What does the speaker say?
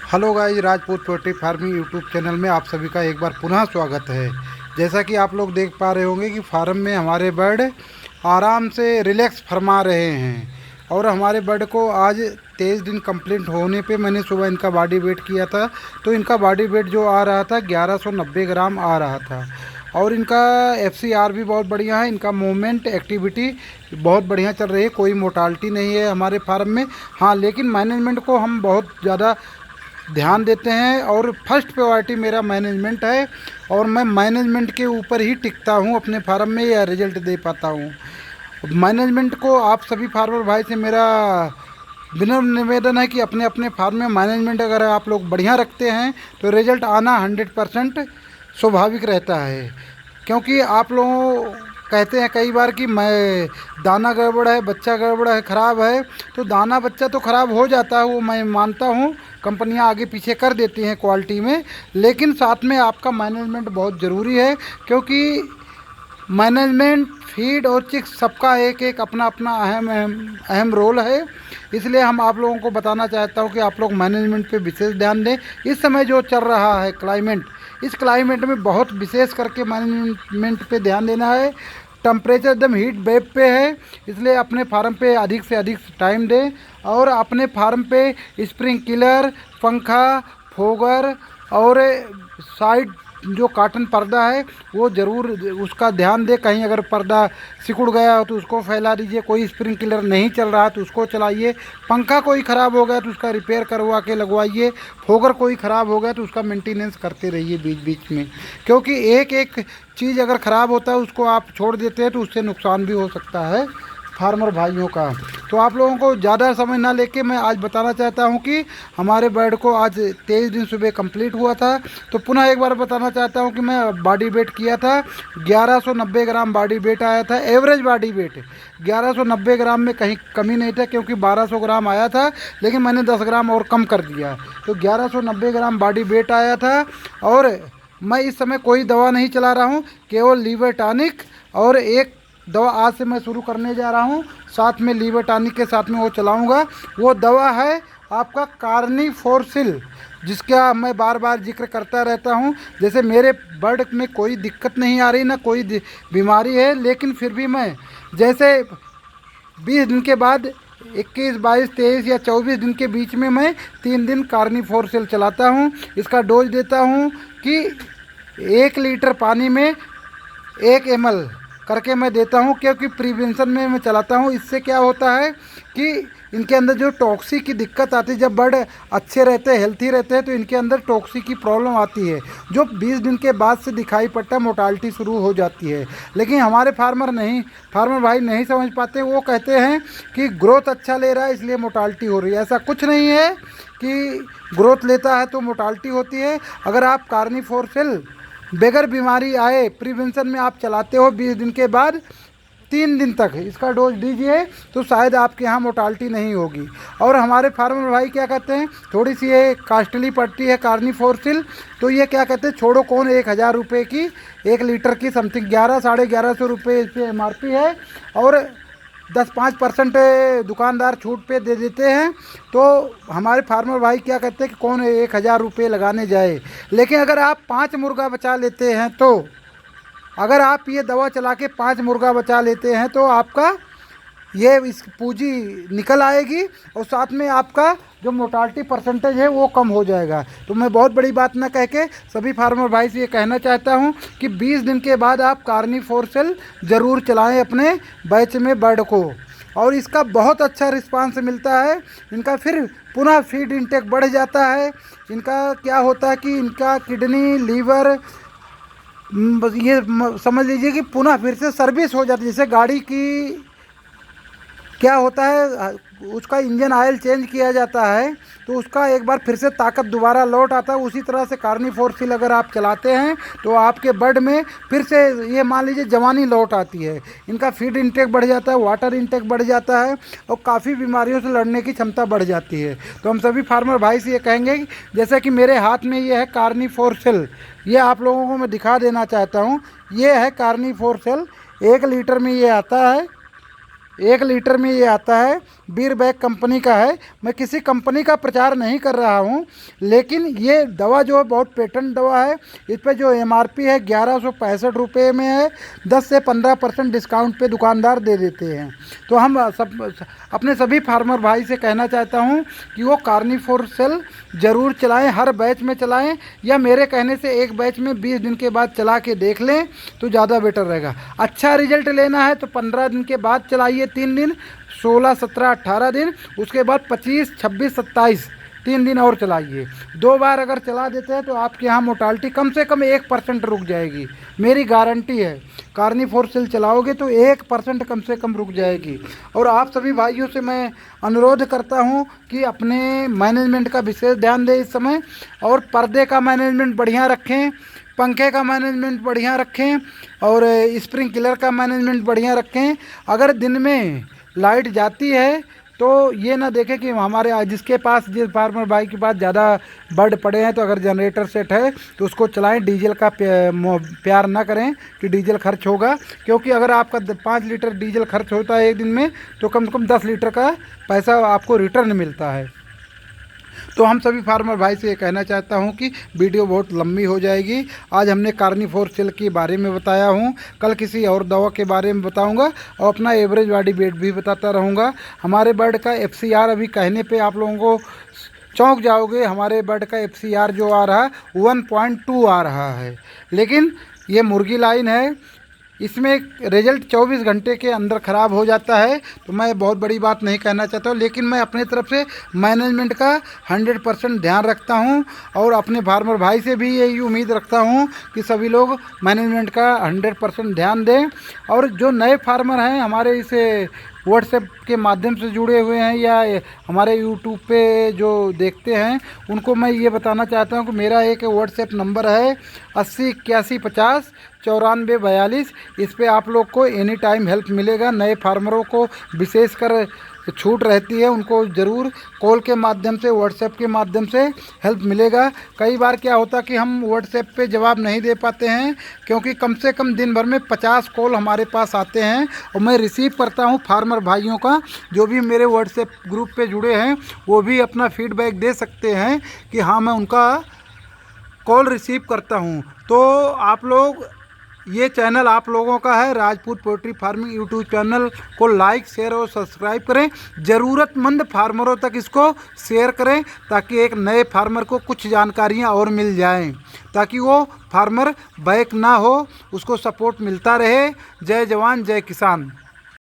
Hello guys, Rajput poultry farming YouTube channel में आप सभी का एक बार पुनः स्वागत है। जैसा कि आप लोग देख पा रहे होंगे कि फार्म में हमारे बर्ड आराम से रिलैक्स फरमा रहे हैं। और हमारे बर्ड को आज 23 दिन कंप्लीट होने पे मैंने सुबह इनका बॉडी वेट किया था, तो इनका बॉडी वेट जो आ रहा था 1190 ग्राम आ रहा था। और इनका एफसीआर भी बहुत बढ़िया है, इनका मूवमेंट एक्टिविटी बहुत बढ़िया चल रही है, कोई मोर्टालिटी नहीं है हमारे फार्म में। हाँ, लेकिन मैनेजमेंट को हम बहुत ज़्यादा ध्यान देते हैं और फर्स्ट प्रायोरिटी मेरा मैनेजमेंट है। और मैं मैनेजमेंट के ऊपर ही टिकता हूँ अपने फार्म में या रिजल्ट दे पाता हूँ। मैनेजमेंट को आप सभी फार्मर भाई से मेरा विनम्र निवेदन है कि अपने अपने फार्म में मैनेजमेंट अगर आप लोग बढ़िया रखते हैं तो रिजल्ट आना 100% स्वाभाविक रहता है। क्योंकि आप लोग कहते हैं कई बार कि मैं दाना गड़बड़ है, बच्चा गड़बड़ है, ख़राब है। तो दाना बच्चा तो ख़राब हो जाता है, वो मैं मानता हूँ, कंपनियां आगे पीछे कर देती हैं क्वालिटी में। लेकिन साथ में आपका मैनेजमेंट बहुत ज़रूरी है, क्योंकि मैनेजमेंट, फीड और चिक्स सबका एक एक अपना अपना अहम अहम अहम रोल है। इसलिए हम आप लोगों को बताना चाहता हूँ कि आप लोग मैनेजमेंट पे विशेष ध्यान दें। इस समय जो चल रहा है क्लाइमेट, इस क्लाइमेट में बहुत विशेष करके मैनेजमेंट पे ध्यान देना है। टेम्परेचर एकदम हीट वेव पे है, इसलिए अपने फार्म पे अधिक से अधिक टाइम दें। और अपने फार्म पे स्प्रिंकलर, पंखा, फोगर और साइड जो काटन पर्दा है वो ज़रूर उसका ध्यान दें। कहीं अगर पर्दा सिकुड़ गया हो तो उसको फैला दीजिए। कोई स्प्रिंकलर नहीं चल रहा तो उसको चलाइए। पंखा कोई ख़राब हो गया तो उसका रिपेयर करवा के लगवाइए। फोगर कोई ख़राब हो गया तो उसका मेंटेनेंस करते रहिए बीच बीच में, क्योंकि एक एक चीज़ अगर ख़राब होता है उसको आप छोड़ देते हैं तो उससे नुकसान भी हो सकता है फार्मर भाइयों का। तो आप लोगों को ज़्यादा समय ना लेके मैं आज बताना चाहता हूं कि हमारे बर्ड को आज 23 दिन सुबह कंप्लीट हुआ था। तो पुनः एक बार बताना चाहता हूं कि मैं बॉडी वेट किया था 1190 ग्राम बॉडी वेट आया था। एवरेज बॉडी वेट 1190 ग्राम में कहीं कमी नहीं था, क्योंकि 1200 ग्राम आया था, लेकिन मैंने 10 ग्राम और कम कर दिया, तो 1190 ग्राम बॉडी वेट आया था। और मैं इस समय कोई दवा नहीं चला रहा हूँ, केवल लीवर टॉनिक और एक दवा आज से मैं शुरू करने जा रहा हूँ, साथ में लीवर टॉनिक के साथ में वो चलाऊँगा। वो दवा है आपका कार्निफोरसिल, जिसका मैं बार बार जिक्र करता रहता हूँ। जैसे मेरे बर्ड में कोई दिक्कत नहीं आ रही, ना कोई बीमारी है, लेकिन फिर भी मैं जैसे 20 दिन के बाद 21, 22, 23 या 24 दिन के बीच में मैं 3 दिन कार्निफोरसिल चलाता हूँ। इसका डोज देता हूँ कि 1 लीटर पानी में 1 ml करके मैं देता हूँ, क्योंकि प्रिवेंशन में मैं चलाता हूँ। इससे क्या होता है कि इनके अंदर जो टॉक्सी की दिक्कत आती है, जब बर्ड अच्छे रहते हैं, हेल्थी रहते हैं, तो इनके अंदर टॉक्सी की प्रॉब्लम आती है, जो 20 दिन के बाद से दिखाई पड़ता है, मोर्टालिटी शुरू हो जाती है। लेकिन हमारे फार्मर भाई नहीं समझ पाते। वो कहते हैं कि ग्रोथ अच्छा ले रहा है इसलिए मोर्टालिटी हो रही है। ऐसा कुछ नहीं है कि ग्रोथ लेता है तो मोर्टालिटी होती है। अगर आप कार्निफोरसिल बगैर बीमारी आए प्रिवेंशन में आप चलाते हो 20 दिन के बाद 3 दिन तक इसका डोज दीजिए, तो शायद आपके यहाँ मोर्टालिटी नहीं होगी। और हमारे फार्मर भाई क्या कहते हैं, थोड़ी सी ये कास्टली पड़ती है कार्निफोरसिल, तो ये क्या कहते हैं, छोड़ो कौन 1000 रुपये की 1 लीटर की समथिंग 11, 1150 रुपये इस पर MRP है। और 10-5% दुकानदार छूट पे दे देते हैं। तो हमारे फार्मर भाई क्या कहते हैं कि कौन 1000 रुपये लगाने जाए। लेकिन अगर आप 5 मुर्गा बचा लेते हैं, तो अगर आप ये दवा चला के 5 मुर्गा बचा लेते हैं तो आपका ये इस पूंजी निकल आएगी, और साथ में आपका जो मोर्टालिटी परसेंटेज है वो कम हो जाएगा। तो मैं बहुत बड़ी बात ना कह के सभी फार्मर भाई से ये कहना चाहता हूँ कि 20 दिन के बाद आप कार्निफोरसिल ज़रूर चलाएं अपने बैच में बर्ड को, और इसका बहुत अच्छा रिस्पांस मिलता है। इनका फिर पुनः फीड इंटेक बढ़ जाता है। इनका क्या होता है कि इनका किडनी, लीवर, बस ये समझ लीजिए कि पुनः फिर से सर्विस हो जाती है। जैसे गाड़ी की क्या होता है, उसका इंजन ऑयल चेंज किया जाता है तो उसका एक बार फिर से ताकत दोबारा लौट आता है। उसी तरह से कार्निफोरसिल अगर आप चलाते हैं तो आपके बर्ड में फिर से ये मान लीजिए जवानी लौट आती है। इनका फीड इंटेक बढ़ जाता है, वाटर इंटेक बढ़ जाता है, और काफ़ी बीमारियों से लड़ने की क्षमता बढ़ जाती है। तो हम सभी फार्मर भाई से ये कहेंगे, जैसे कि मेरे हाथ में ये है कार्निफोरसिल, ये आप लोगों को मैं दिखा देना चाहता हूँ। ये है कार्निफोरसिल, 1 लीटर में ये आता है, 1 लीटर में ये आता है। बीरबैग कंपनी का है। मैं किसी कंपनी का प्रचार नहीं कर रहा हूँ, लेकिन ये दवा जो है बहुत पेटेंट दवा है। इस पर जो MRP है 1165 रुपये में है। 10 से 15% डिस्काउंट पे दुकानदार दे देते हैं। तो हम अपने सभी फार्मर भाई से कहना चाहता हूँ कि वो कार्निफोर सेल ज़रूर चलाएं, हर बैच में चलाएं, या मेरे कहने से एक बैच में 20 दिन के बाद चला के देख लें तो ज़्यादा बेटर रहेगा। अच्छा रिजल्ट लेना है तो 15 दिन के बाद चलाइए, 3 दिन, 16, 17, 18 दिन, उसके बाद 25, 26, 27 3 दिन और चलाइए। 2 बार अगर चला देते हैं तो आपके यहाँ मोर्टालिटी कम से कम 1% रुक जाएगी, मेरी गारंटी है। कार्निफोर सेल चलाओगे तो 1% कम से कम रुक जाएगी। और आप सभी भाइयों से मैं अनुरोध करता हूँ कि अपने मैनेजमेंट का विशेष ध्यान दें इस समय, और पर्दे का मैनेजमेंट बढ़िया रखें, पंखे का मैनेजमेंट बढ़िया रखें, और स्प्रिंकलर का मैनेजमेंट बढ़िया रखें। अगर दिन में लाइट जाती है तो ये ना देखें कि हमारे जिस फार्मर भाई के पास ज़्यादा बर्ड पड़े हैं तो अगर जनरेटर सेट है तो उसको चलाएं। डीजल का प्यार ना करें कि डीजल खर्च होगा, क्योंकि अगर आपका 5 लीटर डीजल खर्च होता है एक दिन में तो कम से कम 10 लीटर का पैसा आपको रिटर्न मिलता है। तो हम सभी फार्मर भाई से ये कहना चाहता हूँ कि वीडियो बहुत लंबी हो जाएगी। आज हमने कार्निफोर सेल के बारे में बताया हूँ, कल किसी और दवा के बारे में बताऊँगा और अपना एवरेज बॉडी वेट भी बताता रहूँगा। हमारे बर्ड का FCR अभी कहने पे आप लोगों को चौंक जाओगे। हमारे बर्ड का FCR जो आ रहा है 1.2 आ रहा है, लेकिन ये मुर्गी लाइन है, इसमें रिजल्ट 24 घंटे के अंदर ख़राब हो जाता है। तो मैं बहुत बड़ी बात नहीं कहना चाहता हूँ, लेकिन मैं अपने तरफ से मैनेजमेंट का 100% ध्यान रखता हूँ, और अपने फार्मर भाई से भी यही उम्मीद रखता हूँ कि सभी लोग मैनेजमेंट का 100% ध्यान दें। और जो नए फार्मर हैं हमारे इस व्हाट्सएप के माध्यम से जुड़े हुए हैं या हमारे यूट्यूब पे जो देखते हैं, उनको मैं ये बताना चाहता हूँ कि मेरा एक व्हाट्सएप नंबर है 80 81 50 94 42। इस पे आप लोग को एनी टाइम हेल्प मिलेगा। नए फार्मरों को विशेषकर छूट रहती है, उनको ज़रूर कॉल के माध्यम से, व्हाट्सएप के माध्यम से हेल्प मिलेगा। कई बार क्या होता है कि हम व्हाट्सएप पे जवाब नहीं दे पाते हैं, क्योंकि कम से कम दिन भर में 50 कॉल हमारे पास आते हैं, और मैं रिसीव करता हूं फार्मर भाइयों का। जो भी मेरे व्हाट्सएप ग्रुप पे जुड़े हैं वो भी अपना फीडबैक दे सकते हैं कि हाँ मैं उनका कॉल रिसीव करता हूँ। तो आप लोग, ये चैनल आप लोगों का है, Rajput poultry farming YouTube channel को लाइक, शेयर और सब्सक्राइब करें। ज़रूरतमंद फार्मरों तक इसको शेयर करें, ताकि एक नए फार्मर को कुछ जानकारियां और मिल जाएं, ताकि वो फार्मर बैक ना हो, उसको सपोर्ट मिलता रहे। जय जवान जय किसान।